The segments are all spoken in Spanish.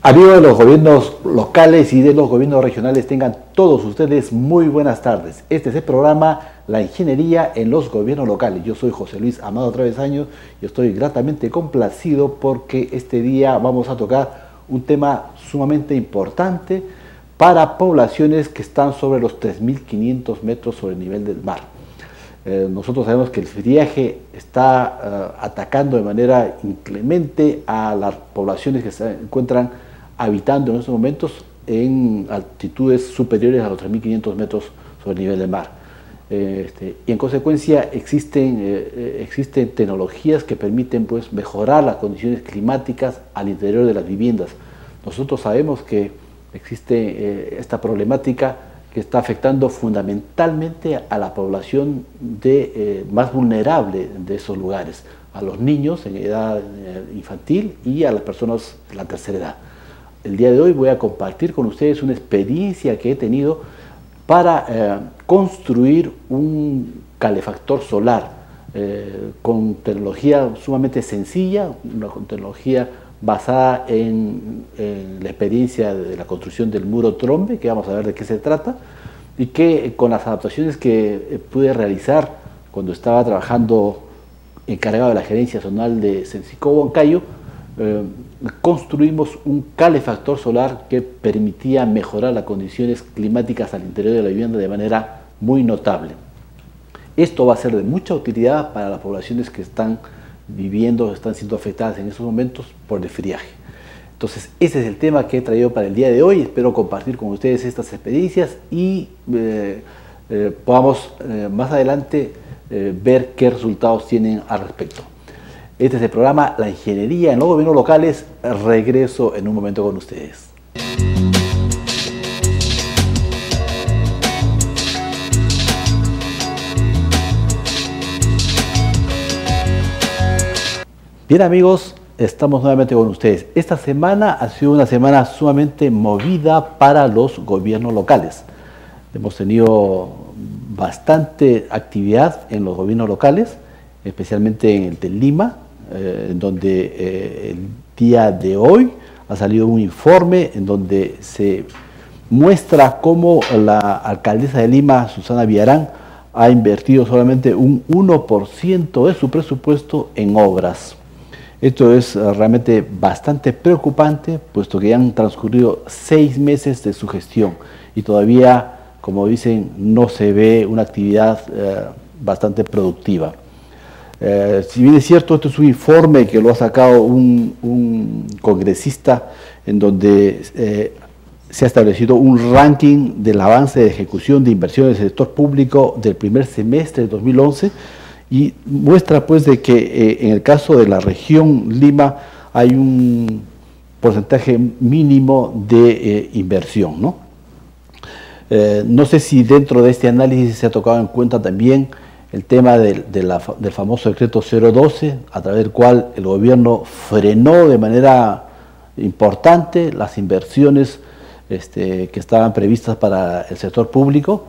Amigos de los gobiernos locales y de los gobiernos regionales, tengan todos ustedes muy buenas tardes. Este es el programa La Ingeniería en los Gobiernos Locales. Yo soy José Luis Amado Travesaño y estoy gratamente complacido porque este día vamos a tocar un tema sumamente importante para poblaciones que están sobre los 3.500 metros sobre el nivel del mar. Nosotros sabemos que el friaje está atacando de manera inclemente a las poblaciones que se encuentran habitando en estos momentos en altitudes superiores a los 3.500 metros sobre el nivel del mar. Y en consecuencia existen tecnologías que permiten pues, mejorar las condiciones climáticas al interior de las viviendas. Nosotros sabemos que existe esta problemática que está afectando fundamentalmente a la población más vulnerable de esos lugares, a los niños en edad infantil y a las personas de la tercera edad. El día de hoy voy a compartir con ustedes una experiencia que he tenido para construir un calefactor solar con tecnología sumamente sencilla, una tecnología basada en la experiencia de la construcción del muro Trombe, que vamos a ver de qué se trata, y que con las adaptaciones que pude realizar cuando estaba trabajando encargado de la gerencia zonal de Sencicó Huancayo, construimos un calefactor solar que permitía mejorar las condiciones climáticas al interior de la vivienda de manera muy notable. Esto va a ser de mucha utilidad para las poblaciones que están viviendo, están siendo afectadas en estos momentos por el friaje. Entonces, ese es el tema que he traído para el día de hoy. Espero compartir con ustedes estas experiencias y podamos más adelante ver qué resultados tienen al respecto. Este es el programa La Ingeniería en los Gobiernos Locales. Regreso en un momento con ustedes. Bien amigos, estamos nuevamente con ustedes. Esta semana ha sido una semana sumamente movida para los gobiernos locales. Hemos tenido bastante actividad en los gobiernos locales, especialmente en el de Lima, en donde el día de hoy ha salido un informe en donde se muestra cómo la alcaldesa de Lima, Susana Villarán, ha invertido solamente un 1% de su presupuesto en obras. Esto es realmente bastante preocupante, puesto que ya han transcurrido 6 meses de su gestión y todavía, como dicen, no se ve una actividad bastante productiva. Si bien es cierto, esto es un informe que lo ha sacado un congresista en donde se ha establecido un ranking del avance de ejecución de inversiones del sector público del primer semestre de 2011, y muestra pues de que en el caso de la región Lima hay un porcentaje mínimo de inversión, ¿no? No sé si dentro de este análisis se ha tocado en cuenta también el tema del famoso decreto 012, a través del cual el gobierno frenó de manera importante las inversiones que estaban previstas para el sector público,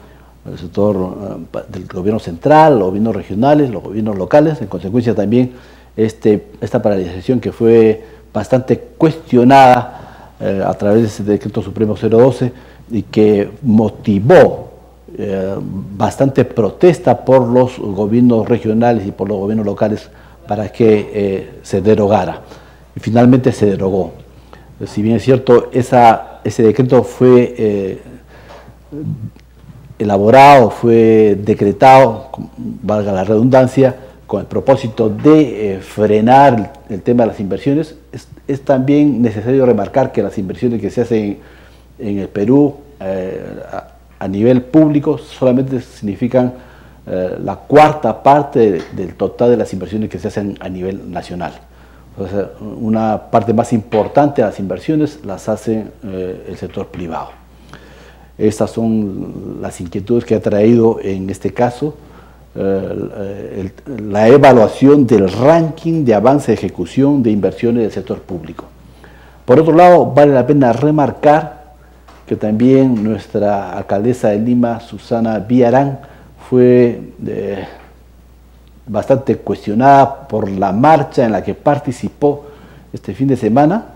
el sector del gobierno central, los gobiernos regionales, los gobiernos locales. En consecuencia también esta paralización que fue bastante cuestionada a través de ese decreto supremo 012 y que motivó bastante protesta por los gobiernos regionales y por los gobiernos locales para que se derogara. Y finalmente se derogó. Si bien es cierto, ese decreto fue elaborado, fue decretado, valga la redundancia, con el propósito de frenar el tema de las inversiones. Es también necesario remarcar que las inversiones que se hacen en el Perú a nivel público solamente significan la cuarta parte del total de las inversiones que se hacen a nivel nacional. O sea, una parte más importante de las inversiones las hace el sector privado. Estas son las inquietudes que ha traído en este caso la evaluación del ranking de avance de ejecución de inversiones del sector público. Por otro lado, vale la pena remarcar que también nuestra alcaldesa de Lima, Susana Villarán, fue bastante cuestionada por la marcha en la que participó este fin de semana,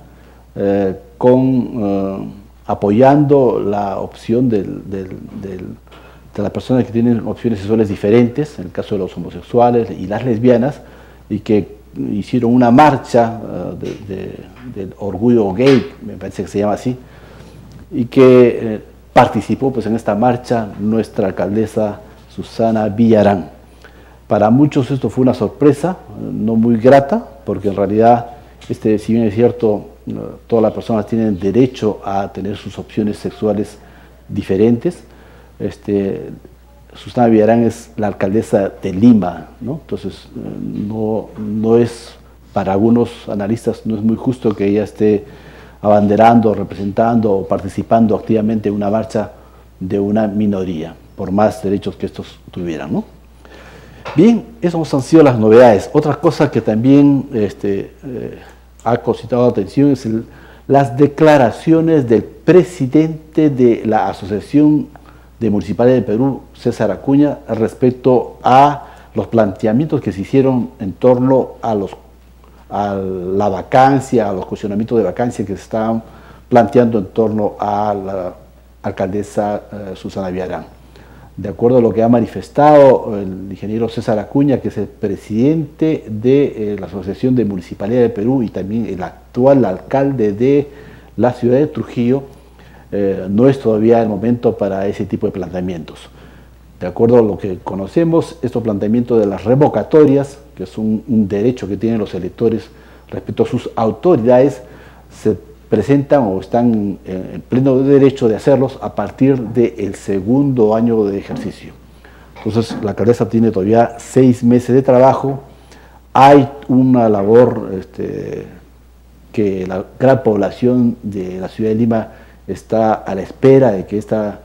apoyando la opción de las personas que tienen opciones sexuales diferentes, en el caso de los homosexuales y las lesbianas, y que hicieron una marcha del orgullo gay, me parece que se llama así, y que participó pues en esta marcha nuestra alcaldesa Susana Villarán. Para muchos esto fue una sorpresa, no muy grata, porque en realidad, si bien es cierto, todas las personas tienen derecho a tener sus opciones sexuales diferentes. Susana Villarán es la alcaldesa de Lima, ¿no? Entonces no es, para algunos analistas, no es muy justo que ella esté abanderando, representando o participando activamente en una marcha de una minoría, por más derechos que estos tuvieran, ¿no? Bien, esas han sido las novedades. Otra cosa que también ha concitado atención es las declaraciones del presidente de la Asociación de Municipales del Perú, César Acuña, respecto a los planteamientos que se hicieron en torno a la vacancia, a los cuestionamientos de vacancia que se estaban planteando en torno a la alcaldesa Susana Villarán. De acuerdo a lo que ha manifestado el ingeniero César Acuña, que es el presidente de la Asociación de Municipalidad del Perú y también el actual alcalde de la ciudad de Trujillo, no es todavía el momento para ese tipo de planteamientos. De acuerdo a lo que conocemos, estos planteamientos de las revocatorias, que es un derecho que tienen los electores respecto a sus autoridades, se presentan o están en pleno derecho de hacerlos a partir del segundo año de ejercicio. Entonces la alcaldesa tiene todavía 6 meses de trabajo. Hay una labor que la gran población de la ciudad de Lima está a la espera de que esta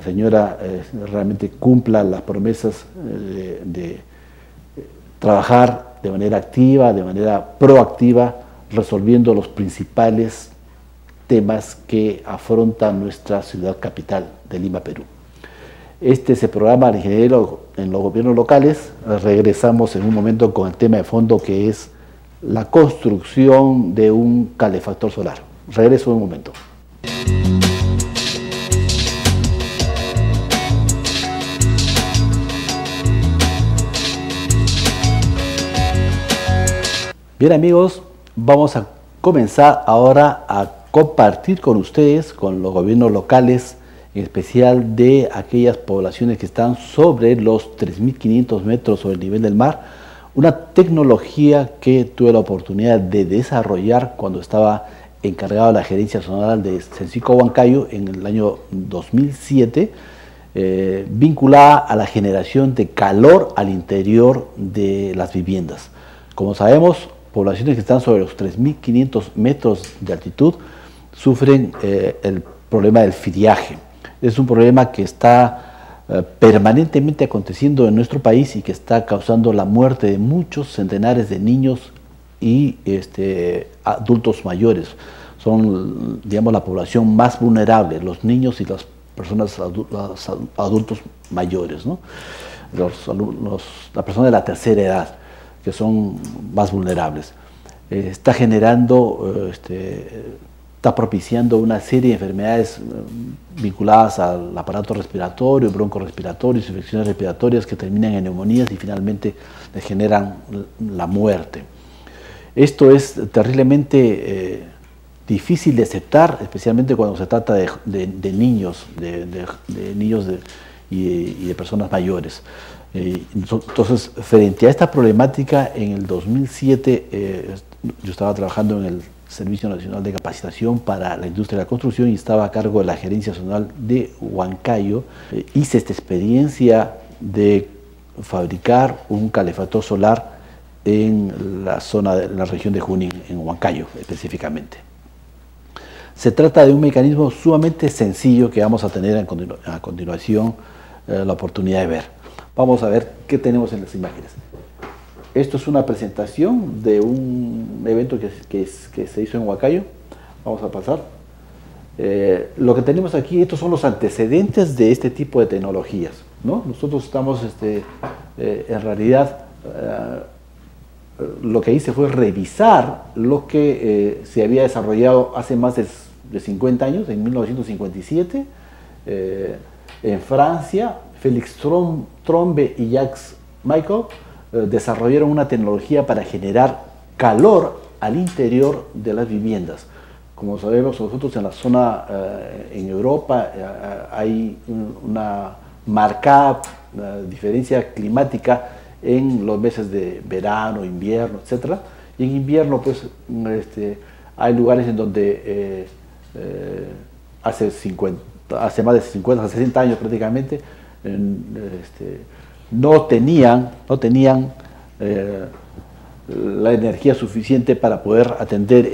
señora realmente cumpla las promesas de trabajar de manera activa, de manera proactiva, resolviendo los principales temas que afronta nuestra ciudad capital de Lima, Perú. Este es el programa de ingeniero en los gobiernos locales. Regresamos en un momento con el tema de fondo, que es la construcción de un calefactor solar. Regreso en un momento. Bien, amigos, vamos a comenzar ahora a compartir con ustedes, con los gobiernos locales, en especial de aquellas poblaciones que están sobre los 3.500 metros sobre el nivel del mar, una tecnología que tuve la oportunidad de desarrollar cuando estaba encargado de la gerencia zonal de Cencico Huancayo en el año 2007, vinculada a la generación de calor al interior de las viviendas. Como sabemos, poblaciones que están sobre los 3.500 metros de altitud sufren el problema del friaje. Es un problema que está permanentemente aconteciendo en nuestro país y que está causando la muerte de muchos centenares de niños y adultos mayores. Son, digamos, la población más vulnerable, los niños y las personas adultos mayores, ¿no? Las personas de la tercera edad, que son más vulnerables. Está generando, está propiciando una serie de enfermedades vinculadas al aparato respiratorio, broncorespiratorios, infecciones respiratorias que terminan en neumonías y finalmente le generan la muerte. Esto es terriblemente difícil de aceptar, especialmente cuando se trata de niños, y de personas mayores. Entonces, frente a esta problemática, en el 2007 yo estaba trabajando en el Servicio Nacional de Capacitación para la Industria de la Construcción y estaba a cargo de la Gerencia Zonal de Huancayo. Hice esta experiencia de fabricar un calefactor solar en la zona de la región de Junín, en Huancayo específicamente. Se trata de un mecanismo sumamente sencillo que vamos a tener a continuación la oportunidad de ver. Vamos a ver qué tenemos en las imágenes. Esto es una presentación de un evento que se hizo en Huancayo. Vamos a pasar. Lo que tenemos aquí, estos son los antecedentes de este tipo de tecnologías, ¿no? Nosotros estamos en realidad lo que hice fue revisar lo que se había desarrollado hace más de 50 años, en 1957, en Francia. Félix Trombe y Jacques Michael desarrollaron una tecnología para generar calor al interior de las viviendas. Como sabemos nosotros, en la zona, en Europa, hay una marcada diferencia climática en los meses de verano, invierno, etc. Y en invierno, pues, hay lugares en donde hace más de 50, 60 años prácticamente, no tenían la energía suficiente para poder atender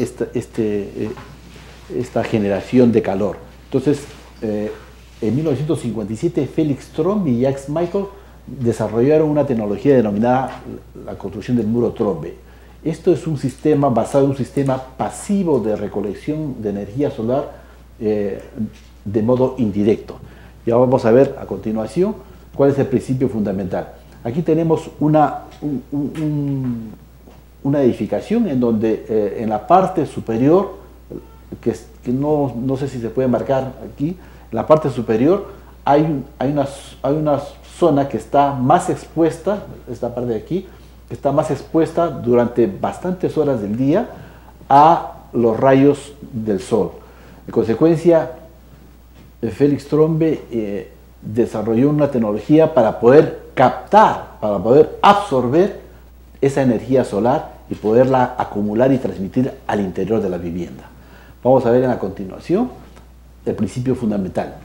esta generación de calor. Entonces, en 1957, Félix Trombe y Jacques Michael desarrollaron una tecnología denominada la construcción del muro Trombe. Esto es un sistema basado en un sistema pasivo de recolección de energía solar de modo indirecto. Ya vamos a ver a continuación cuál es el principio fundamental. Aquí tenemos una edificación en donde en la parte superior, que no sé si se puede marcar aquí, en la parte superior hay una zona que está más expuesta, esta parte de aquí, que está más expuesta durante bastantes horas del día a los rayos del sol. En consecuencia, Félix Trombe desarrolló una tecnología para poder captar, para poder absorber esa energía solar y poderla acumular y transmitir al interior de la vivienda. Vamos a ver a continuación el principio fundamental.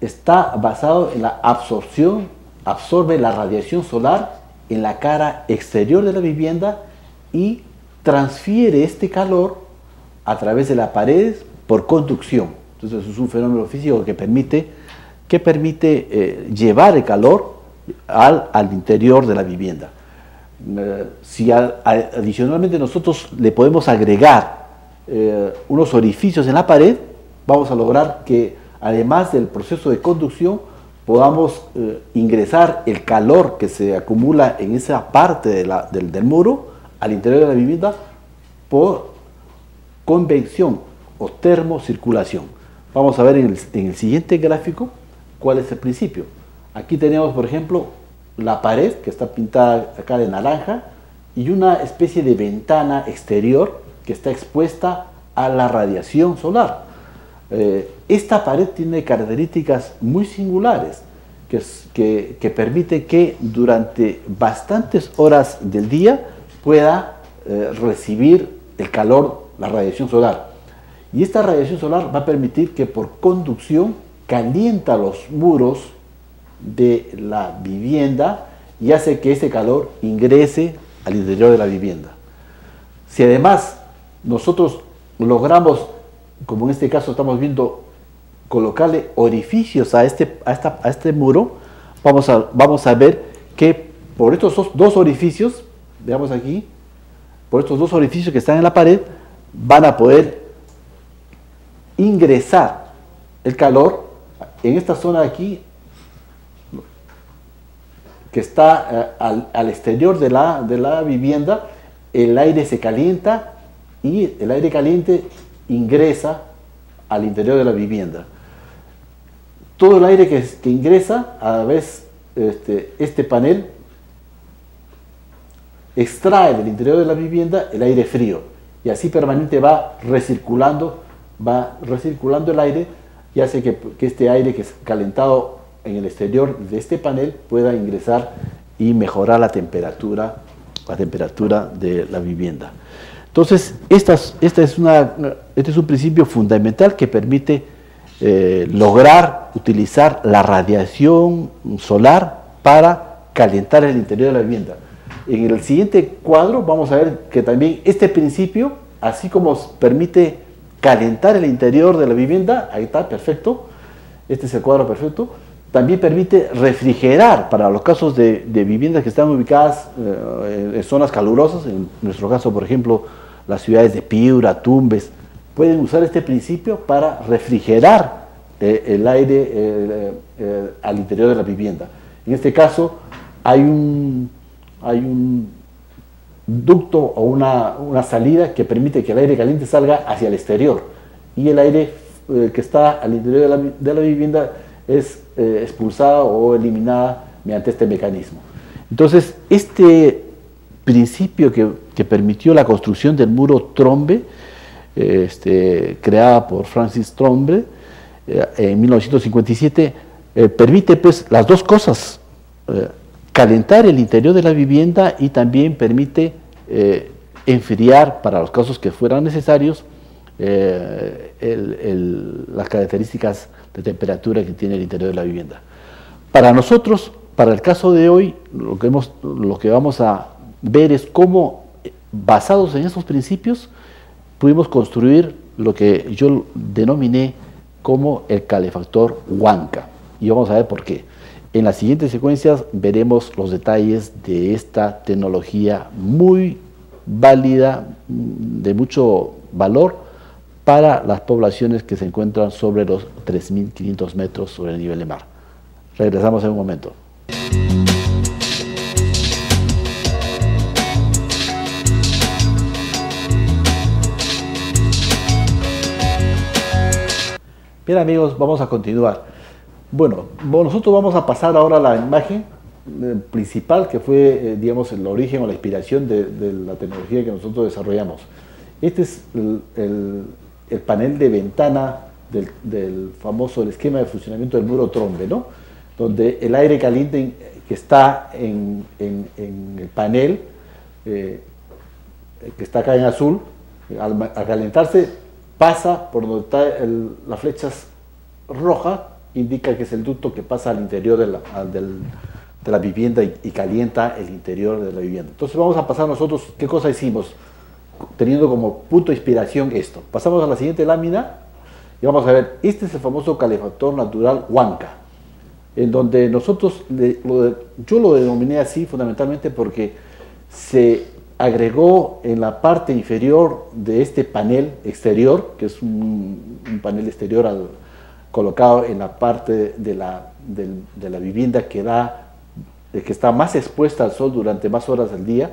Está basado en la absorción, absorbe la radiación solar en la cara exterior de la vivienda y transfiere este calor a través de la pared por conducción. Entonces es un fenómeno físico que permite llevar el calor al interior de la vivienda. Si adicionalmente nosotros le podemos agregar unos orificios en la pared, vamos a lograr que además del proceso de conducción podamos ingresar el calor que se acumula en esa parte del muro al interior de la vivienda por convección o termocirculación. Vamos a ver en el siguiente gráfico cuál es el principio. Aquí tenemos, por ejemplo, la pared que está pintada acá de naranja y una especie de ventana exterior que está expuesta a la radiación solar. Esta pared tiene características muy singulares que permite que durante bastantes horas del día pueda recibir el calor, la radiación solar. Y esta radiación solar va a permitir que por conducción calienta los muros de la vivienda y hace que ese calor ingrese al interior de la vivienda. Si además nosotros logramos, como en este caso estamos viendo, colocarle orificios a este muro, vamos a ver que por estos dos orificios, veamos aquí, por estos dos orificios que están en la pared, van a poder ingresar el calor en esta zona de aquí, que está al exterior de la vivienda. El aire se calienta y el aire caliente ingresa al interior de la vivienda. Todo el aire que ingresa, a la vez este panel extrae del interior de la vivienda el aire frío y así permanente va recirculando el aire y hace que este aire que es calentado en el exterior de este panel pueda ingresar y mejorar la temperatura de la vivienda. Entonces, este es un principio fundamental que permite lograr utilizar la radiación solar para calentar el interior de la vivienda. En el siguiente cuadro vamos a ver que también este principio, así como permite calentar el interior de la vivienda, ahí está, perfecto, este es el cuadro perfecto, también permite refrigerar para los casos de viviendas que están ubicadas en zonas calurosas, en nuestro caso, por ejemplo, las ciudades de Piura, Tumbes, pueden usar este principio para refrigerar el aire al interior de la vivienda. En este caso hay un ducto o una salida que permite que el aire caliente salga hacia el exterior y el aire que está al interior de la vivienda es expulsada o eliminada mediante este mecanismo. Entonces, este principio que permitió la construcción del muro Trombe, creada por Francis Trombe en 1957, permite pues las dos cosas, calentar el interior de la vivienda y también permite enfriar para los casos que fueran necesarios las características de temperatura que tiene el interior de la vivienda. Para nosotros, para el caso de hoy, lo que vamos a ver es cómo, basados en esos principios, pudimos construir lo que yo denominé como el calefactor Huanca. Y vamos a ver por qué. En las siguientes secuencias veremos los detalles de esta tecnología muy válida, de mucho valor para las poblaciones que se encuentran sobre los 3.500 metros sobre el nivel del mar. Regresamos en un momento. Bien amigos, vamos a continuar. Bueno, nosotros vamos a pasar ahora a la imagen principal que fue, digamos, el origen o la inspiración de la tecnología que nosotros desarrollamos. Este es el panel de ventana del famoso esquema de funcionamiento del muro Trombe, ¿no? Donde el aire caliente que está en el panel, que está acá en azul, al calentarse pasa por donde están las flechas rojas, indica que es el ducto que pasa al interior de la vivienda y calienta el interior de la vivienda. Entonces vamos a pasar nosotros, ¿qué cosa hicimos? Teniendo como punto de inspiración esto. Pasamos a la siguiente lámina y vamos a ver, este es el famoso calefactor natural Huanca, en donde nosotros, yo lo denominé así fundamentalmente porque se agregó en la parte inferior de este panel exterior, que es un panel exterior colocado en la parte de la vivienda que está más expuesta al sol durante más horas del día,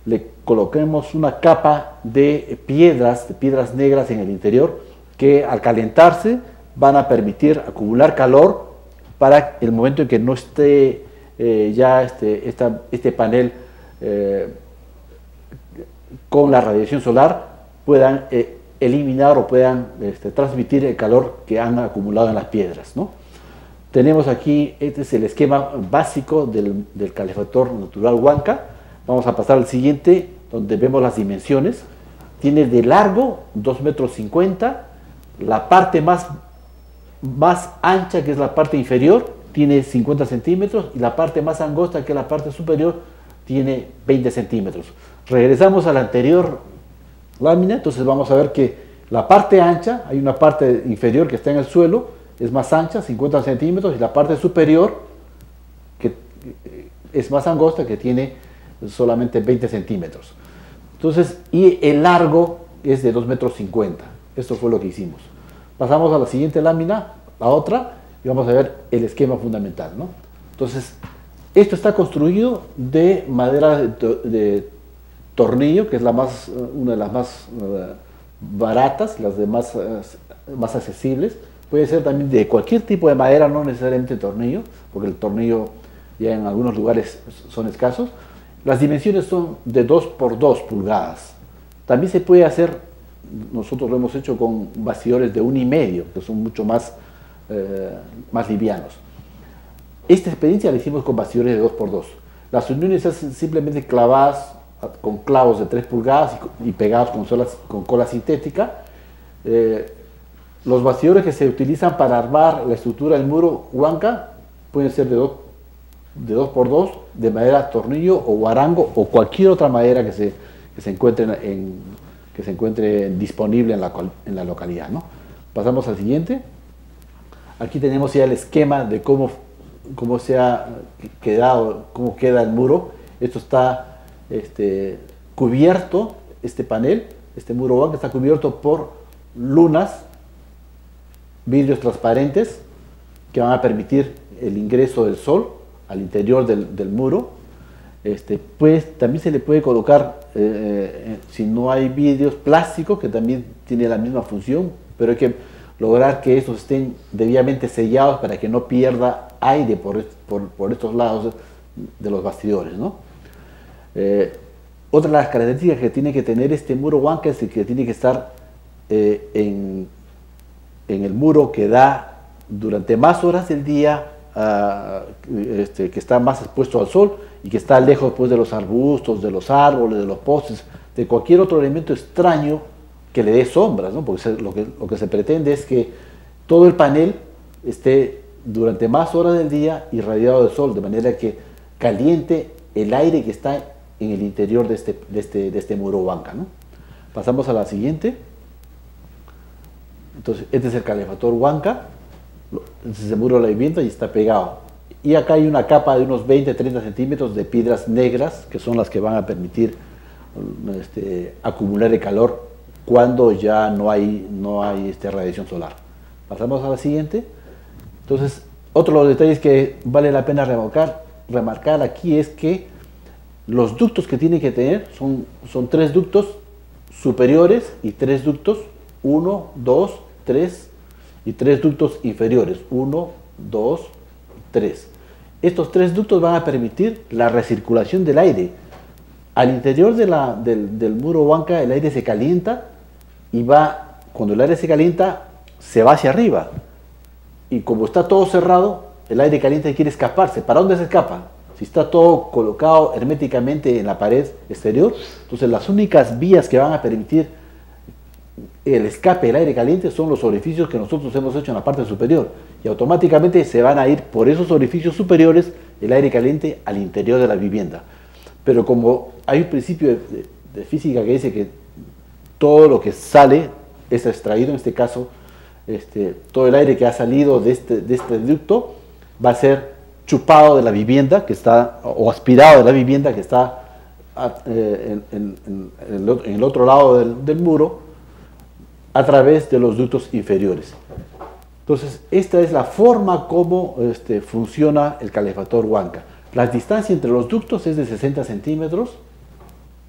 le coloquemos una capa de piedras negras en el interior que al calentarse van a permitir acumular calor para el momento en que no esté ya este panel con la radiación solar, puedan eliminar o puedan transmitir el calor que han acumulado en las piedras, ¿no? Tenemos aquí, este es el esquema básico del calefactor natural Huanca. Vamos a pasar al siguiente, donde vemos las dimensiones. Tiene de largo 2,50 m, la parte más ancha, que es la parte inferior, tiene 50 centímetros, y la parte más angosta, que es la parte superior, tiene 20 centímetros. Regresamos a la anterior lámina, entonces vamos a ver que la parte ancha, hay una parte inferior que está en el suelo, es más ancha, 50 centímetros, y la parte superior, que es más angosta, que tiene solamente 20 centímetros. Entonces, y el largo es de 2,50 m. Esto fue lo que hicimos. Pasamos a la siguiente lámina, la otra, y vamos a ver el esquema fundamental, ¿no? Entonces, esto está construido de madera de tornillo, que es una de las más baratas, las de más accesibles. Puede ser también de cualquier tipo de madera, no necesariamente tornillo, porque el tornillo ya en algunos lugares son escasos. Las dimensiones son de 2 por 2 pulgadas. También se puede hacer, nosotros lo hemos hecho con bastidores de 1,5, que son mucho más livianos. Esta experiencia la hicimos con bastidores de 2 por 2. Las uniones se hacen simplemente clavadas con clavos de 3 pulgadas y pegados con cola sintética. Los bastidores que se utilizan para armar la estructura del muro Huanca pueden ser de 2 por 2, de madera tornillo o guarango o cualquier otra madera que se encuentre disponible en la localidad, ¿no? Pasamos al siguiente. Aquí tenemos ya el esquema de cómo queda el muro. Esto está cubierto, este panel, este muro Huanca está cubierto por lunas, vidrios transparentes que van a permitir el ingreso del sol al interior del muro. Pues también se le puede colocar, si no hay vidrios, plásticos, que también tiene la misma función, pero hay que lograr que estos estén debidamente sellados para que no pierda aire por estos lados de los bastidores, ¿no? Otra de las características que tiene que tener este muro huanca es que tiene que estar en el muro que da durante más horas del día, que está más expuesto al sol y que está lejos pues, de los arbustos, de los árboles, de los postes, de cualquier otro elemento extraño que le dé sombras, ¿no? Porque lo que se pretende es que todo el panel esté durante más horas del día irradiado del sol, de manera que caliente el aire que está en el interior de este muro huanca, ¿no? Pasamos a la siguiente. Entonces, este es el calefactor huanca, este es el muro de la vivienda y está pegado. Y acá hay una capa de unos 20-30 centímetros de piedras negras, que son las que van a permitir acumular el calor cuando ya no hay radiación solar. Pasamos a la siguiente. Entonces, otro de los detalles que vale la pena remarcar aquí es que los ductos que tiene que tener son 3 ductos superiores y 3 ductos, 1, 2, 3 y 3 ductos inferiores, 1, 2, 3. Estos 3 ductos van a permitir la recirculación del aire. Al interior del muro huanca el aire se calienta y cuando el aire se calienta, se va hacia arriba. Y como está todo cerrado, el aire caliente quiere escaparse. ¿Para dónde se escapa? Si está todo colocado herméticamente en la pared exterior, entonces las únicas vías que van a permitir el escape del aire caliente son los orificios que nosotros hemos hecho en la parte superior. Y automáticamente se van a ir por esos orificios superiores el aire caliente al interior de la vivienda. Pero como hay un principio de física que dice que todo lo que sale es extraído, en este caso, todo el aire que ha salido de este ducto va a ser chupado de la vivienda que está, o aspirado de la vivienda que está en el otro lado del muro a través de los ductos inferiores. Entonces, esta es la forma como funciona el calefactor huanca. La distancia entre los ductos es de 60 centímetros,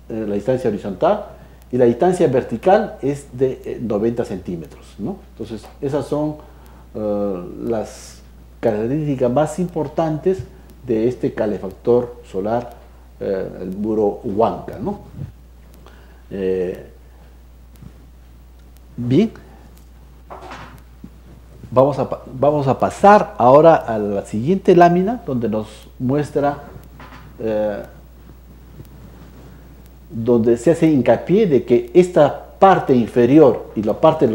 la distancia horizontal, y la distancia vertical es de 90 centímetros, ¿no? Entonces, esas son las características más importantes de este calefactor solar, el muro huanca, ¿no? Bien, vamos a pasar ahora a la siguiente lámina, donde nos muestra, donde se hace hincapié de que esta parte inferior y la parte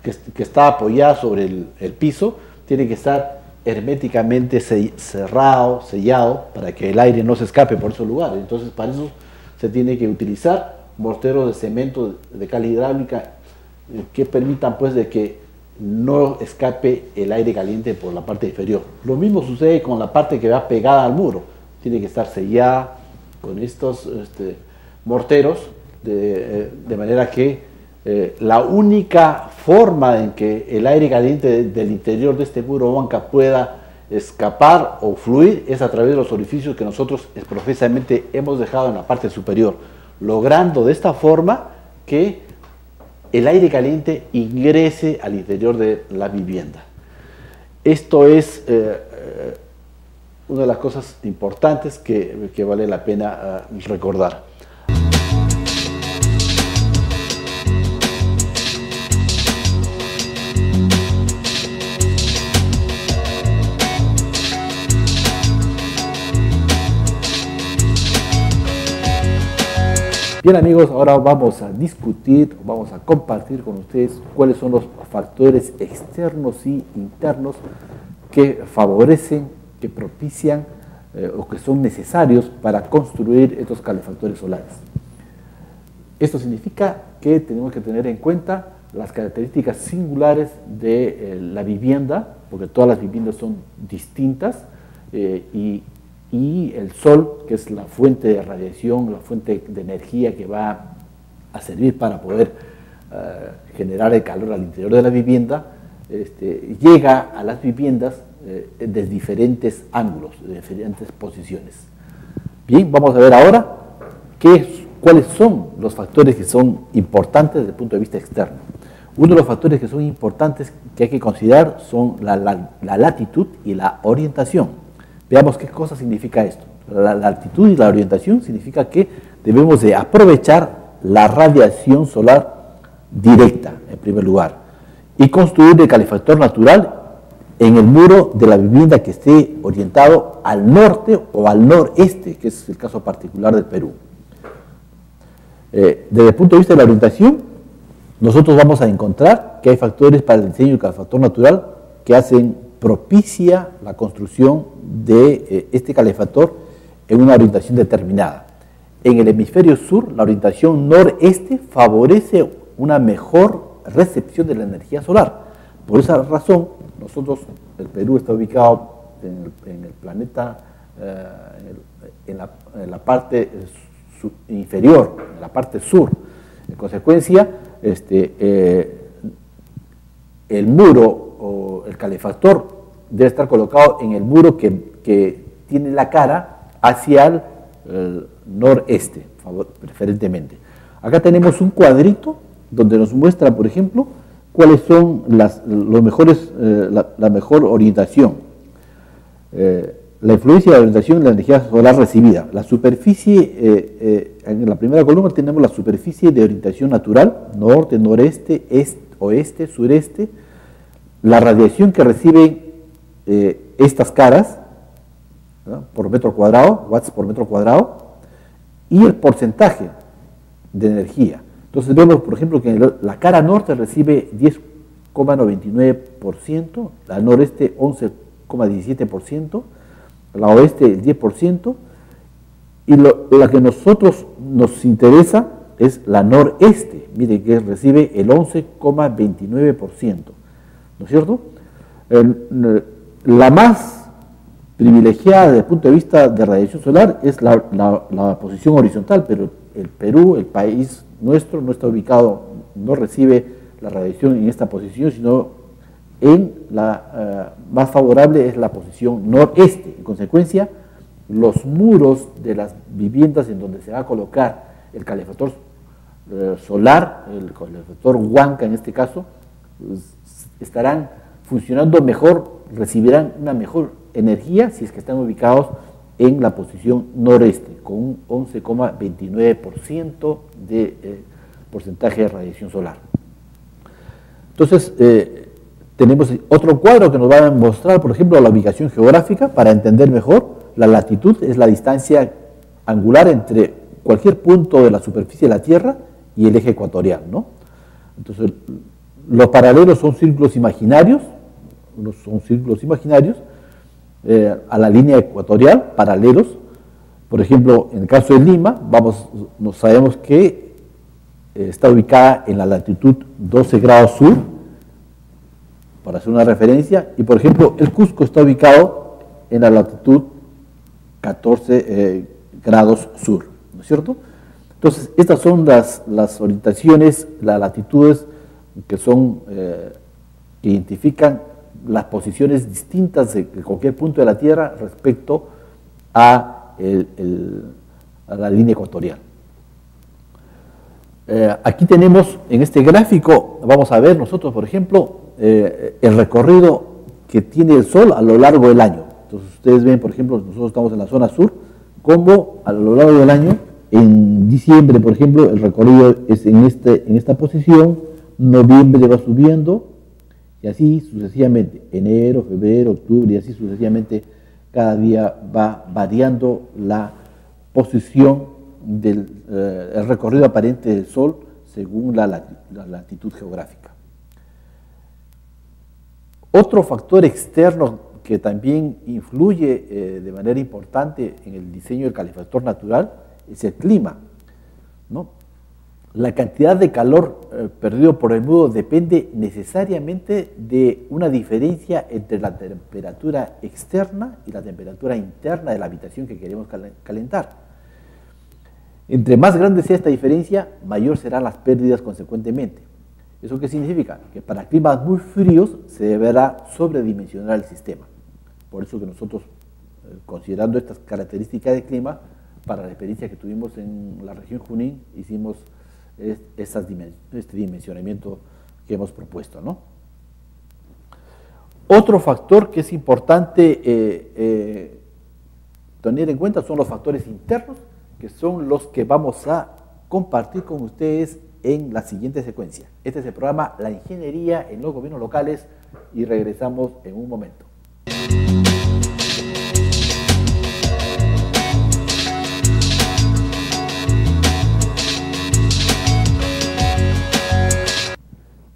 que está apoyada sobre el piso tiene que estar herméticamente cerrado, sellado, para que el aire no se escape por esos lugares. Entonces, para eso se tiene que utilizar morteros de cemento de cal hidráulica que permitan pues de que no escape el aire caliente por la parte inferior. Lo mismo sucede con la parte que va pegada al muro, tiene que estar sellada con estos morteros, de manera que la única forma en que el aire caliente del interior de este muro huanca pueda escapar o fluir es a través de los orificios que nosotros profesamente hemos dejado en la parte superior, logrando de esta forma que el aire caliente ingrese al interior de la vivienda. Esto es una de las cosas importantes que vale la pena recordar. Bien amigos, ahora vamos a discutir, vamos a compartir con ustedes cuáles son los factores externos y internos que favorecen, que propician o que son necesarios para construir estos calefactores solares. Esto significa que tenemos que tener en cuenta las características singulares de la vivienda, porque todas las viviendas son distintas, y el sol, que es la fuente de radiación, la fuente de energía que va a servir para poder generar el calor al interior de la vivienda, llega a las viviendas de diferentes ángulos, de diferentes posiciones. Bien, vamos a ver ahora cuáles son los factores que son importantes desde el punto de vista externo. Uno de los factores que son importantes que hay que considerar son la latitud y la orientación. Veamos qué cosa significa esto. La latitud y la orientación significa que debemos de aprovechar la radiación solar directa, en primer lugar, y construir el calefactor natural en el muro de la vivienda que esté orientado al norte o al noreste, que es el caso particular del Perú. Desde el punto de vista de la orientación, nosotros vamos a encontrar que hay factores para el diseño del calefactor natural que hacen propicia la construcción de este calefactor en una orientación determinada. En el hemisferio sur, la orientación noreste favorece una mejor recepción de la energía solar. Por esa razón, el Perú está ubicado en el planeta, en la parte inferior, en la parte sur. En consecuencia, el muro o el calefactor debe estar colocado en el muro que tiene la cara hacia el noreste, preferentemente. Acá tenemos un cuadrito donde nos muestra, por ejemplo, cuáles son la mejor orientación. La influencia de la orientación en la energía solar recibida. La superficie, en la primera columna tenemos la superficie de orientación natural, norte, noreste, oeste, sureste, la radiación que reciben estas caras, ¿no?, por metro cuadrado, watts por metro cuadrado, y el porcentaje de energía. Entonces vemos, por ejemplo, que la cara norte recibe 10,99%, la noreste 11,17%, la oeste el 10%, y la que nosotros nos interesa es la noreste, mire que recibe el 11,29%, ¿no es cierto? La más privilegiada desde el punto de vista de radiación solar es la posición horizontal, pero el Perú, el país nuestro, no está ubicado, no recibe la radiación en esta posición, sino en la más favorable es la posición noreste. En consecuencia, los muros de las viviendas en donde se va a colocar el calefactor solar, el calefactor Huanca en este caso, estarán funcionando mejor, recibirán una mejor energía si es que están ubicados en la posición noreste, con un 11,29% de porcentaje de radiación solar. Entonces, tenemos otro cuadro que nos va a mostrar, por ejemplo, la ubicación geográfica para entender mejor. La latitud es la distancia angular entre cualquier punto de la superficie de la Tierra y el eje ecuatorial, ¿no? Entonces, los paralelos son círculos imaginarios, a la línea ecuatorial, paralelos. Por ejemplo, en el caso de Lima, sabemos que está ubicada en la latitud 12 grados sur, para hacer una referencia, y por ejemplo, el Cusco está ubicado en la latitud 14 grados sur, ¿no es cierto? Entonces, estas son las orientaciones, las latitudes que identifican las posiciones distintas de cualquier punto de la Tierra respecto a la línea ecuatorial. Aquí tenemos, en este gráfico, vamos a ver nosotros, por ejemplo, el recorrido que tiene el Sol a lo largo del año. Entonces, ustedes ven, por ejemplo, nosotros estamos en la zona sur, como a lo largo del año, en diciembre, por ejemplo, el recorrido es en esta posición, noviembre va subiendo, y así sucesivamente, enero, febrero, octubre, y así sucesivamente, cada día va variando la posición el recorrido aparente del Sol según la latitud geográfica. Otro factor externo que también influye de manera importante en el diseño del calefactor natural es el clima, ¿no? La cantidad de calor perdido por el muro depende necesariamente de una diferencia entre la temperatura externa y la temperatura interna de la habitación que queremos calentar. Entre más grande sea esta diferencia, mayor serán las pérdidas consecuentemente. ¿Eso qué significa? Que para climas muy fríos se deberá sobredimensionar el sistema. Por eso que nosotros, considerando estas características del clima, para la experiencia que tuvimos en la región Junín, hicimos este dimensionamiento que hemos propuesto, ¿no? Otro factor que es importante tener en cuenta son los factores internos, que son los que vamos a compartir con ustedes en la siguiente secuencia. Este es el programa La Ingeniería en los Gobiernos Locales y regresamos en un momento.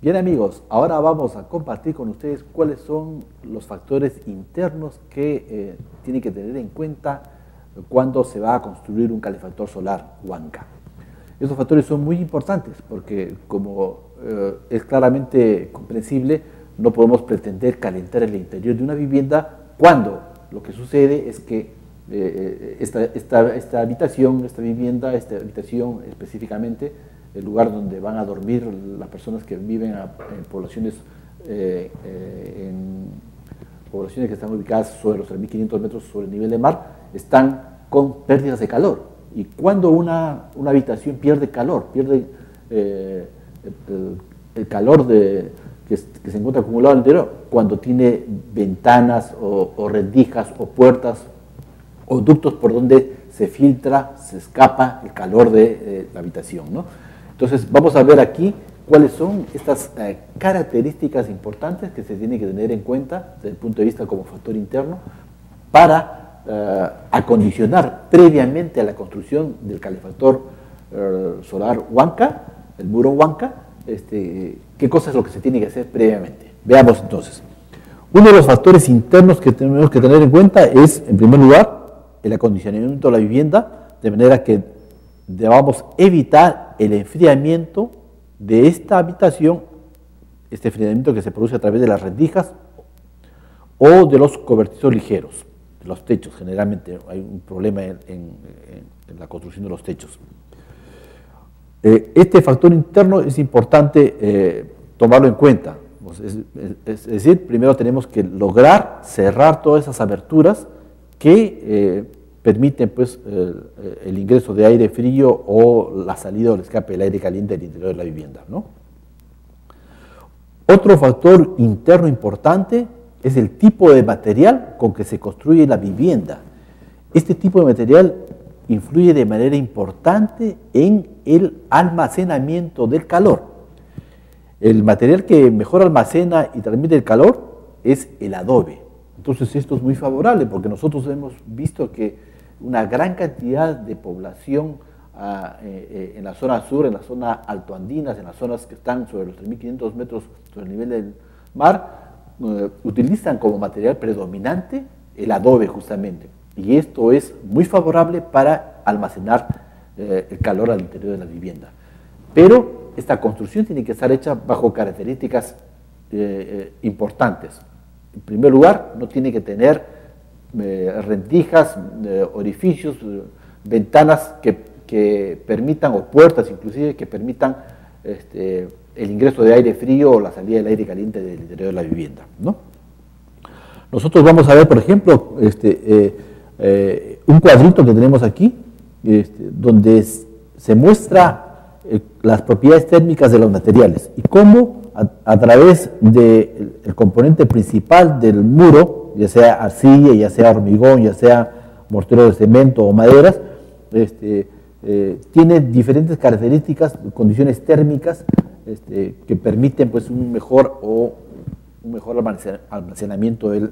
Bien amigos, ahora vamos a compartir con ustedes cuáles son los factores internos que tienen que tener en cuenta cuando se va a construir un calefactor solar Huanca. Estos factores son muy importantes porque, como es claramente comprensible, no podemos pretender calentar el interior de una vivienda cuando lo que sucede es que esta habitación específicamente, el lugar donde van a dormir las personas que viven en poblaciones que están ubicadas sobre los 3.500 metros sobre el nivel del mar, están con pérdidas de calor. Y cuando una habitación pierde calor, pierde el calor que se encuentra acumulado en el interior, cuando tiene ventanas o rendijas o puertas o ductos por donde se filtra, se escapa el calor de la habitación, ¿no? Entonces vamos a ver aquí cuáles son estas características importantes que se tienen que tener en cuenta desde el punto de vista como factor interno para acondicionar previamente a la construcción del calefactor solar Huanca, el muro Huanca, qué cosas es lo que se tiene que hacer previamente. Veamos entonces. Uno de los factores internos que tenemos que tener en cuenta es, en primer lugar, el acondicionamiento de la vivienda, de manera que debamos evitar el enfriamiento de esta habitación, este enfriamiento que se produce a través de las rendijas o de los cobertizos ligeros, de los techos. Generalmente hay un problema en la construcción de los techos. Este factor interno es importante tomarlo en cuenta. Es decir, primero tenemos que lograr cerrar todas esas aberturas que permiten pues, el ingreso de aire frío o la salida o el escape del aire caliente del interior de la vivienda, ¿no? Otro factor interno importante es el tipo de material con que se construye la vivienda. Este tipo de material influye de manera importante en el almacenamiento del calor. El material que mejor almacena y transmite el calor es el adobe. Entonces esto es muy favorable porque nosotros hemos visto que una gran cantidad de población en la zona sur, en la zona altoandinas, en las zonas que están sobre los 3.500 metros sobre el nivel del mar, utilizan como material predominante el adobe justamente. Y esto es muy favorable para almacenar el calor al interior de la vivienda. Pero esta construcción tiene que estar hecha bajo características importantes. En primer lugar, no tiene que tener rendijas, orificios, ventanas que permitan, o puertas inclusive, que permitan el ingreso de aire frío o la salida del aire caliente del interior de la vivienda, ¿no? Nosotros vamos a ver, por ejemplo, un cuadrito que tenemos aquí, donde se muestra las propiedades térmicas de los materiales y cómo a través del componente principal del muro, ya sea arcilla, ya sea hormigón, ya sea mortero de cemento o maderas, tiene diferentes características, condiciones térmicas que permiten pues, un mejor almacenamiento de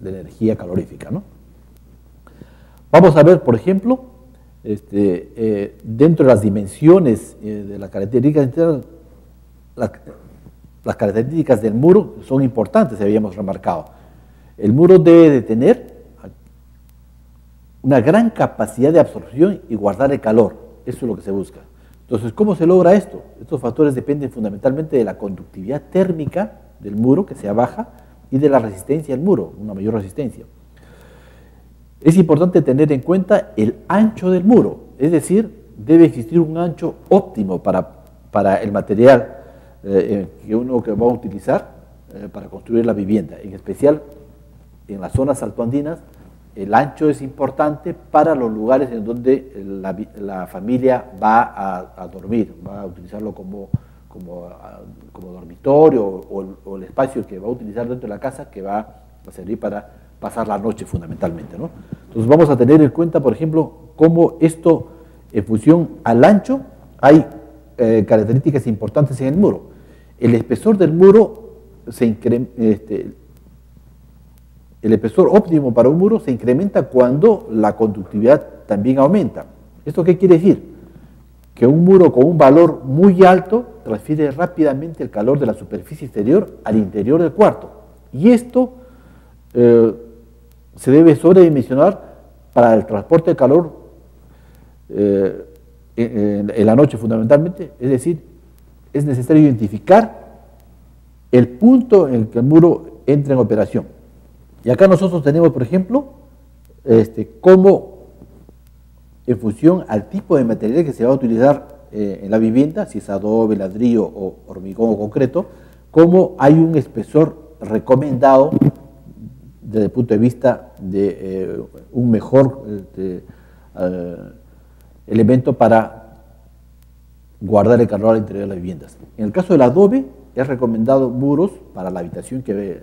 la energía calorífica, ¿no? Vamos a ver, por ejemplo, dentro de las dimensiones de las características internas, las características del muro son importantes, habíamos remarcado. El muro debe de tener una gran capacidad de absorción y guardar el calor. Eso es lo que se busca. Entonces, ¿cómo se logra esto? Estos factores dependen fundamentalmente de la conductividad térmica del muro, que sea baja, y de la resistencia al muro, una mayor resistencia. Es importante tener en cuenta el ancho del muro, es decir, debe existir un ancho óptimo para el material que va a utilizar para construir la vivienda, en especial en las zonas altoandinas, el ancho es importante para los lugares en donde la familia va a dormir, va a utilizarlo como dormitorio o el espacio que va a utilizar dentro de la casa, que va a servir para pasar la noche fundamentalmente, ¿no? Entonces vamos a tener en cuenta, por ejemplo, cómo esto, en función al ancho, hay características importantes en el muro. El espesor del muro el espesor óptimo para un muro se incrementa cuando la conductividad también aumenta. ¿Esto qué quiere decir? Que un muro con un valor muy alto transfiere rápidamente el calor de la superficie exterior al interior del cuarto. Y esto se debe sobredimensionar para el transporte de calor en la noche fundamentalmente. Es decir, es necesario identificar el punto en el que el muro entra en operación. Y acá nosotros tenemos, por ejemplo, cómo, en función al tipo de material que se va a utilizar en la vivienda, si es adobe, ladrillo o hormigón o concreto, cómo hay un espesor recomendado desde el punto de vista de un mejor elemento para guardar el calor al interior de las viviendas. En el caso del adobe, es recomendado muros para la habitación que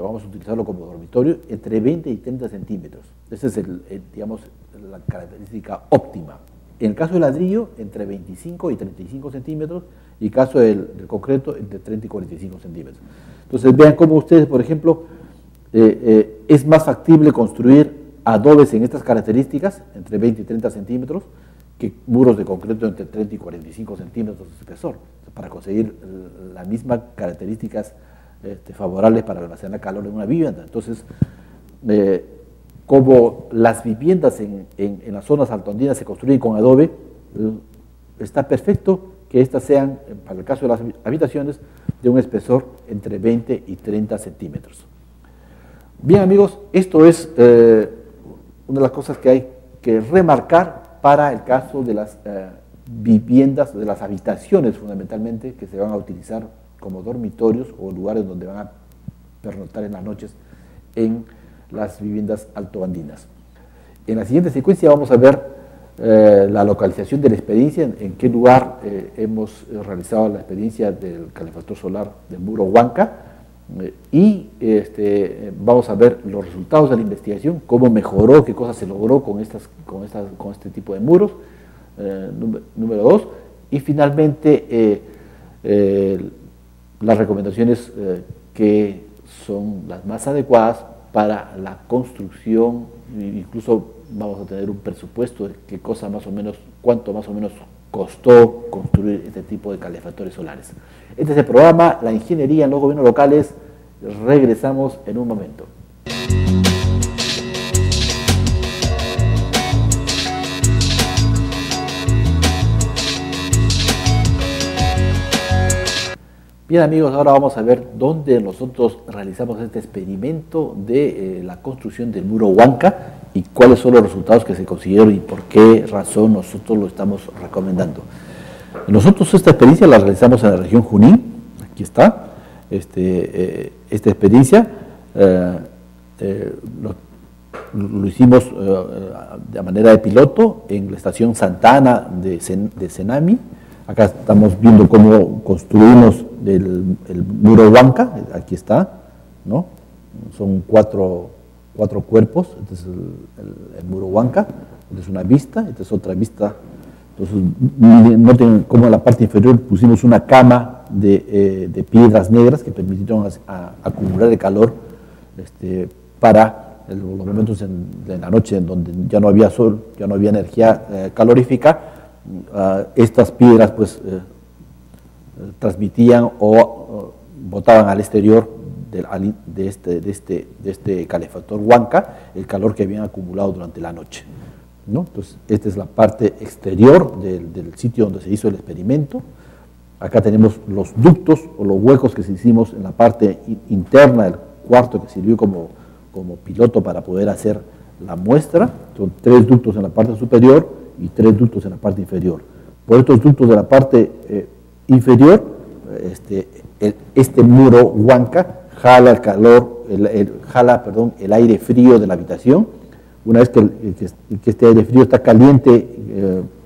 vamos a utilizarlo como dormitorio entre 20 y 30 centímetros. Esa es, digamos, la característica óptima. En el caso del ladrillo, entre 25 y 35 centímetros, y en el caso del concreto, entre 30 y 45 centímetros. Entonces, vean cómo ustedes, por ejemplo, es más factible construir adobes en estas características, entre 20 y 30 centímetros, que muros de concreto entre 30 y 45 centímetros de espesor, para conseguir las mismas características favorables para almacenar calor en una vivienda. Entonces, como las viviendas en las zonas altoandinas se construyen con adobe, está perfecto que estas sean, para el caso de las habitaciones, de un espesor entre 20 y 30 centímetros. Bien, amigos, esto es una de las cosas que hay que remarcar para el caso de las viviendas, de las habitaciones fundamentalmente, que se van a utilizar como dormitorios o lugares donde van a pernoctar en las noches en las viviendas altoandinas. En la siguiente secuencia vamos a ver la localización de la experiencia, en qué lugar hemos realizado la experiencia del calefactor solar del muro Huanca, y vamos a ver los resultados de la investigación, cómo mejoró, qué cosas se logró con este tipo de muros, número 2, y finalmente las recomendaciones que son las más adecuadas para la construcción. Incluso vamos a tener un presupuesto de qué cosa más o menos, cuánto más o menos costó construir este tipo de calefactores solares. Este es el programa La Ingeniería en los Gobiernos Locales. Regresamos en un momento. Bien, amigos, ahora vamos a ver dónde nosotros realizamos este experimento de la construcción del muro Huanca y cuáles son los resultados que se consiguieron y por qué razón nosotros lo estamos recomendando. Nosotros esta experiencia la realizamos en la región Junín, aquí está, esta experiencia lo hicimos de manera de piloto en la estación Santa Ana de Senami. Acá estamos viendo cómo construimos el muro Huanca, aquí está, ¿no? Son cuatro cuerpos. Este es el muro Huanca, esta es una vista, esta es otra vista. Entonces, noten cómo en la parte inferior pusimos una cama de piedras negras que permitieron acumular el calor para los momentos de la noche en donde ya no había sol, ya no había energía calorífica. Estas piedras pues transmitían o botaban al exterior de este calefactor Huanca el calor que habían acumulado durante la noche, ¿no? Entonces, esta es la parte exterior del sitio donde se hizo el experimento. Acá tenemos los ductos o los huecos que hicimos en la parte interna del cuarto, que sirvió como piloto para poder hacer la muestra. Son 3 ductos en la parte superior y 3 ductos en la parte inferior. Por estos ductos de la parte inferior, este muro Huanca jala el aire frío de la habitación, una vez que este aire frío está caliente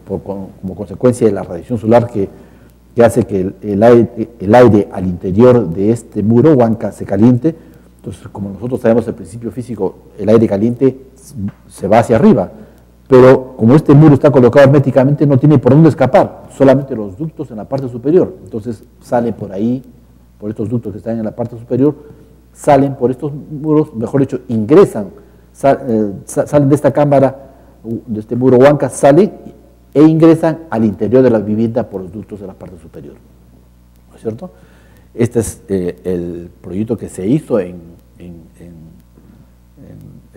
como consecuencia de la radiación solar que hace que el aire al interior de este muro, Huanca, se caliente. Entonces, como nosotros sabemos el principio físico, el aire caliente se va hacia arriba, pero como este muro está colocado herméticamente, no tiene por dónde escapar, solamente los ductos en la parte superior. Entonces sale por ahí, por estos ductos que están en la parte superior, salen por estos muros, mejor dicho, ingresan, salen de esta cámara, de este muro Huanca, salen e ingresan al interior de la vivienda por los ductos de la parte superior. ¿No es cierto? Este es el proyecto que se hizo en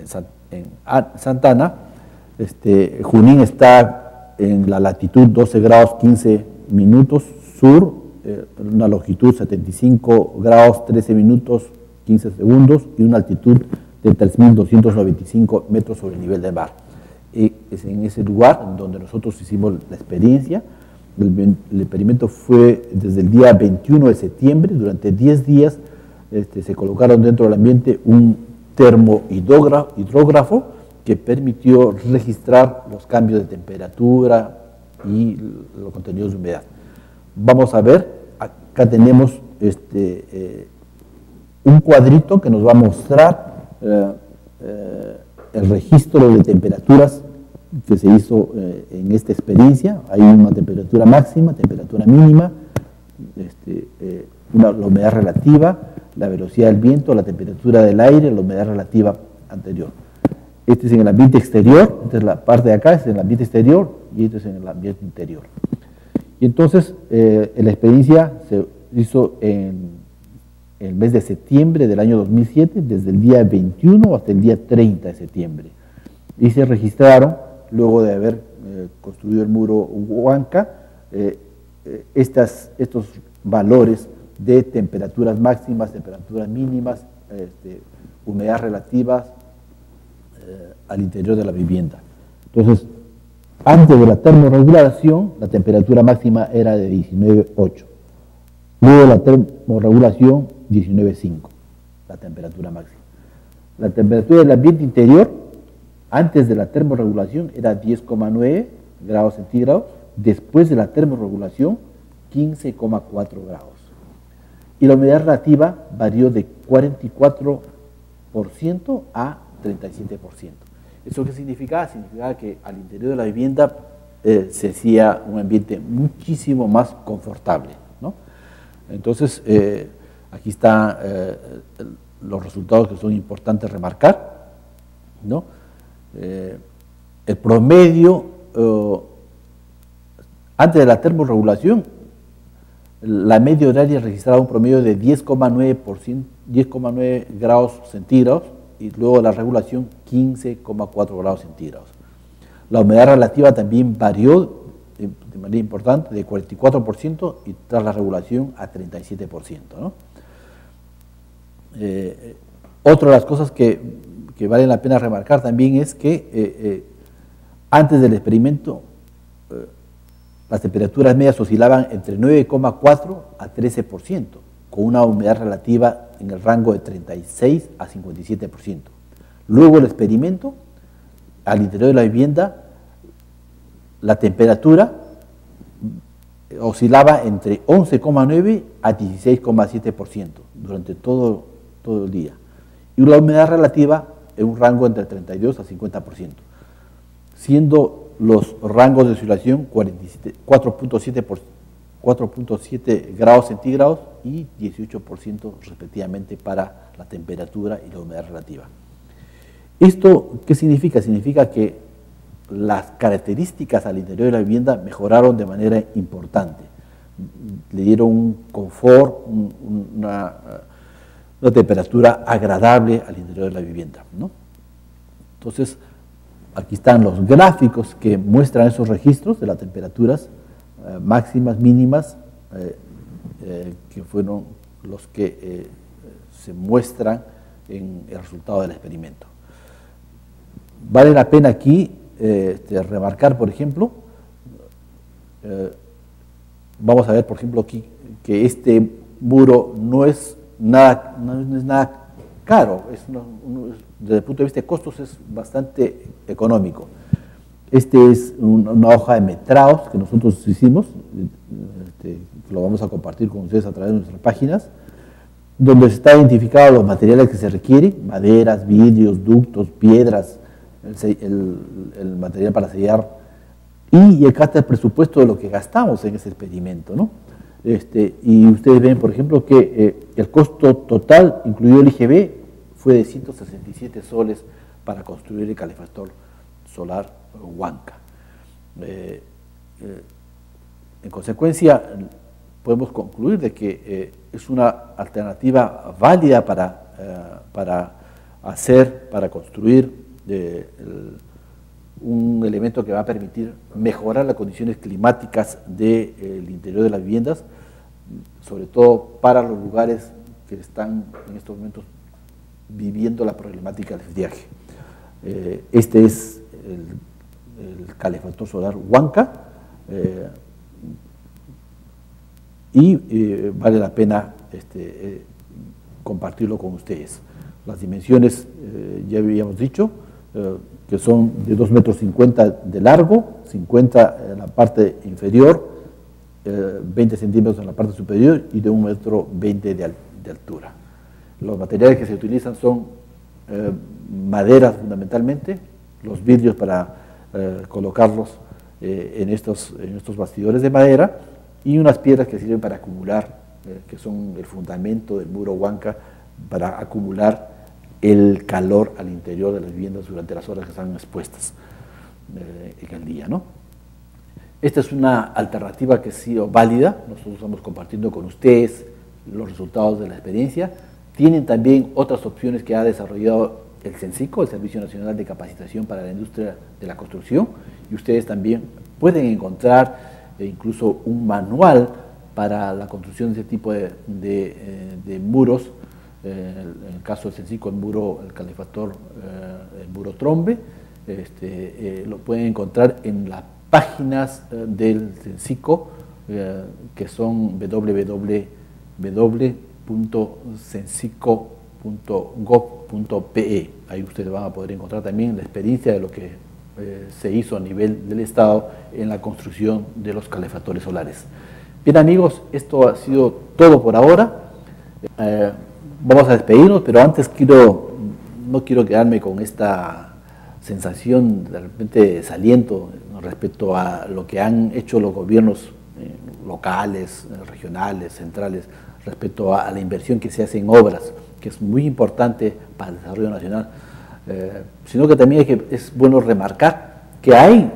Santa Ana. Junín está en la latitud 12 grados 15 minutos sur, una longitud 75 grados 13 minutos 15 segundos y una altitud de 3.295 metros sobre el nivel del mar. Es en ese lugar donde nosotros hicimos la experiencia. El experimento fue desde el día 21 de septiembre, durante 10 días se colocaron dentro del ambiente un termohidrógrafo que permitió registrar los cambios de temperatura y los contenidos de humedad. Vamos a ver, acá tenemos un cuadrito que nos va a mostrar el registro de temperaturas que se hizo en esta experiencia. Hay una temperatura máxima, temperatura mínima, la humedad relativa, la velocidad del viento, la temperatura del aire, la humedad relativa anterior. Este es en el ambiente exterior, esta es la parte de acá, es en el ambiente exterior y esto es en el ambiente interior. Y entonces la experiencia se hizo en el mes de septiembre del año 2007, desde el día 21 hasta el día 30 de septiembre. Y se registraron, luego de haber construido el muro Huanca, estos valores de temperaturas máximas, temperaturas mínimas, humedad relativas al interior de la vivienda. Entonces, antes de la termorregulación, la temperatura máxima era de 19,8. Luego de la termorregulación, 19,5, la temperatura máxima. La temperatura del ambiente interior, antes de la termorregulación, era 10,9 grados centígrados. Después de la termorregulación, 15,4 grados. Y la humedad relativa varió de 44% a 37%. ¿Eso qué significaba? Significaba que al interior de la vivienda se hacía un ambiente muchísimo más confortable, ¿no? Entonces, aquí están los resultados que son importantes remarcar, ¿no? El promedio, antes de la termorregulación, la media horaria registraba un promedio de 10,9 grados centígrados y luego la regulación 15,4 grados centígrados. La humedad relativa también varió de manera importante, de 44% y tras la regulación a 37%, ¿no? Otra de las cosas que vale la pena remarcar también es que antes del experimento las temperaturas medias oscilaban entre 9,4 a 13%, con una humedad relativa en el rango de 36 a 57%. Luego del experimento, al interior de la vivienda, la temperatura oscilaba entre 11,9 a 16,7% durante todo el día. Y la humedad relativa en un rango entre 32 a 50%, siendo los rangos de oscilación 4,7 grados centígrados y 18% respectivamente para la temperatura y la humedad relativa. ¿Esto qué significa? Significa que las características al interior de la vivienda mejoraron de manera importante. Le dieron un confort, una temperatura agradable al interior de la vivienda, ¿no? Entonces, aquí están los gráficos que muestran esos registros de las temperaturas máximas, mínimas, que fueron los que se muestran en el resultado del experimento. Vale la pena aquí remarcar, por ejemplo, vamos a ver, por ejemplo, aquí que este muro no es nada caro, desde el punto de vista de costos es bastante económico. Este es una hoja de metrados que nosotros hicimos, que lo vamos a compartir con ustedes a través de nuestras páginas, donde se está identificado los materiales que se requieren, maderas, vidrios, ductos, piedras, el material para sellar, y acá está el presupuesto de lo que gastamos en ese experimento, ¿no? Y ustedes ven, por ejemplo, que el costo total, incluido el IGB, fue de 167 soles para construir el calefactor solar Huanca. En consecuencia, podemos concluir de que es una alternativa válida para construir un elemento que va a permitir mejorar las condiciones climáticas del interior de las viviendas, sobre todo para los lugares que están en estos momentos viviendo la problemática del friaje. Este es el calefactor solar Huanca, y vale la pena compartirlo con ustedes. Las dimensiones, ya habíamos dicho, que son de 2,50 m de largo, 50 en la parte inferior, 20 centímetros en la parte superior y de 1,20 m de altura. Los materiales que se utilizan son maderas fundamentalmente, los vidrios para colocarlos en estos bastidores de madera, y unas piedras que sirven para acumular, que son el fundamento del muro Huanca, para acumular el calor al interior de las viviendas durante las horas que están expuestas en el día, ¿no? Esta es una alternativa que ha sido válida, nosotros estamos compartiendo con ustedes los resultados de la experiencia. Tienen también otras opciones que ha desarrollado el CENCICO, el Servicio Nacional de Capacitación para la Industria de la Construcción, y ustedes también pueden encontrar incluso un manual para la construcción de ese tipo de muros. En el caso del CENCICO, el calefactor, el muro Trombe, lo pueden encontrar en las páginas del CENCICO, que son www.cencico.gov.pe. Ahí ustedes van a poder encontrar también la experiencia de lo que se hizo a nivel del Estado en la construcción de los calefactores solares. Bien, amigos, esto ha sido todo por ahora. Vamos a despedirnos, pero antes no quiero quedarme con esta sensación de repente de desaliento respecto a lo que han hecho los gobiernos locales, regionales, centrales, respecto a la inversión que se hace en obras, que es muy importante para el desarrollo nacional, sino que también es bueno remarcar que hay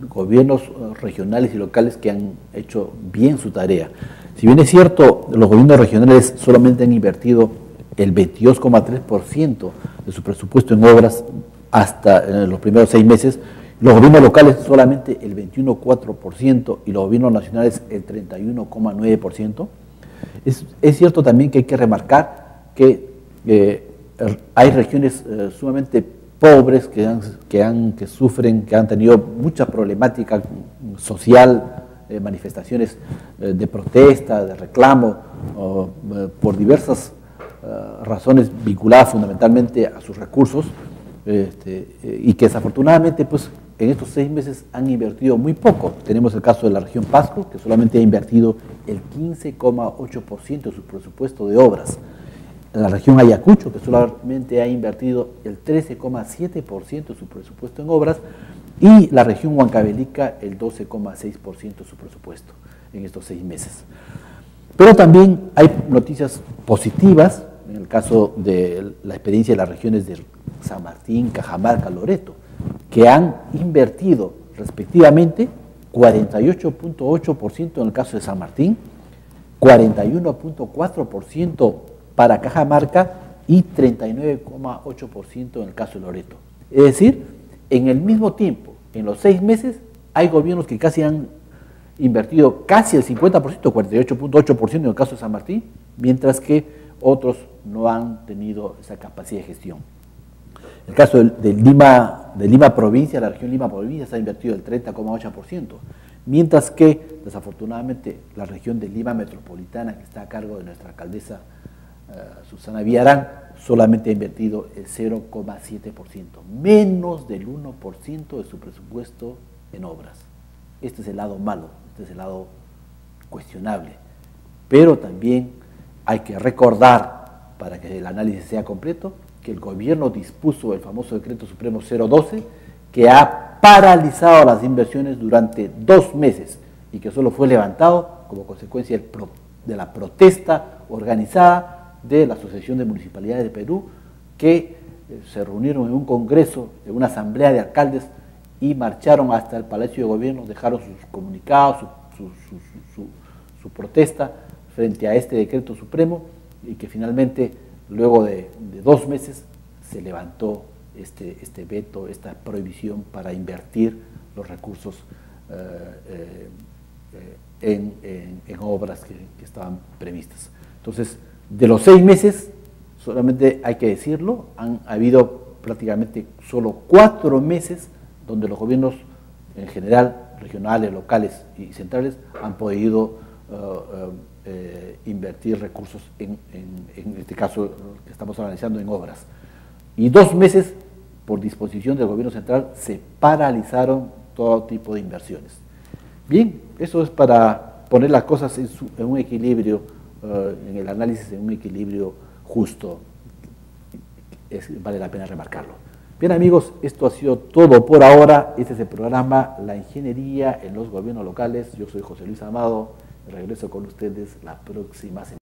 gobiernos regionales y locales que han hecho bien su tarea. Si bien es cierto, los gobiernos regionales solamente han invertido el 22,3% de su presupuesto en obras hasta los primeros 6 meses, los gobiernos locales solamente el 21,4% y los gobiernos nacionales el 31,9%. Es cierto también que hay que remarcar que hay regiones sumamente pobres que han tenido mucha problemática social, manifestaciones de protesta, de reclamo, por diversas razones vinculadas fundamentalmente a sus recursos, y que desafortunadamente pues en estos 6 meses han invertido muy poco. Tenemos el caso de la región Pasco, que solamente ha invertido el 15,8% de su presupuesto de obras. La región Ayacucho, que solamente ha invertido el 13,7% de su presupuesto en obras, y la región Huancavelica el 12,6% de su presupuesto en estos 6 meses. Pero también hay noticias positivas, en el caso de la experiencia de las regiones de San Martín, Cajamarca, Loreto, que han invertido respectivamente 48,8% en el caso de San Martín, 41,4% para Cajamarca y 39,8% en el caso de Loreto. Es decir, en el mismo tiempo, en los 6 meses, hay gobiernos que casi han invertido casi el 50%, 48,8% en el caso de San Martín, mientras que otros no han tenido esa capacidad de gestión. En el caso de Lima Provincia, la región Lima Provincia se ha invertido el 30,8%, mientras que, desafortunadamente, la región de Lima Metropolitana, que está a cargo de nuestra alcaldesa Susana Villarán, solamente ha invertido el 0,7%, menos del 1% de su presupuesto en obras. Este es el lado malo, este es el lado cuestionable. Pero también hay que recordar, para que el análisis sea completo, que el gobierno dispuso el famoso decreto supremo 012, que ha paralizado las inversiones durante 2 meses y que solo fue levantado como consecuencia de la protesta organizada de la Asociación de Municipalidades de Perú, que se reunieron en un congreso, en una asamblea de alcaldes, y marcharon hasta el Palacio de Gobierno, dejaron sus comunicados, su protesta frente a este decreto supremo, y que finalmente, luego de 2 meses, se levantó este veto, esta prohibición para invertir los recursos en obras que estaban previstas. Entonces, de los 6 meses, solamente hay que decirlo, han habido prácticamente solo 4 meses donde los gobiernos en general, regionales, locales y centrales, han podido invertir recursos en este caso que estamos analizando, en obras. Y 2 meses, por disposición del gobierno central, se paralizaron todo tipo de inversiones. Bien, eso es para poner las cosas en un equilibrio, en el análisis, en un equilibrio justo. Vale la pena remarcarlo. Bien, amigos, esto ha sido todo por ahora. Este es el programa La Ingeniería en los Gobiernos Locales. Yo soy José Luis Amado. Regreso con ustedes la próxima semana.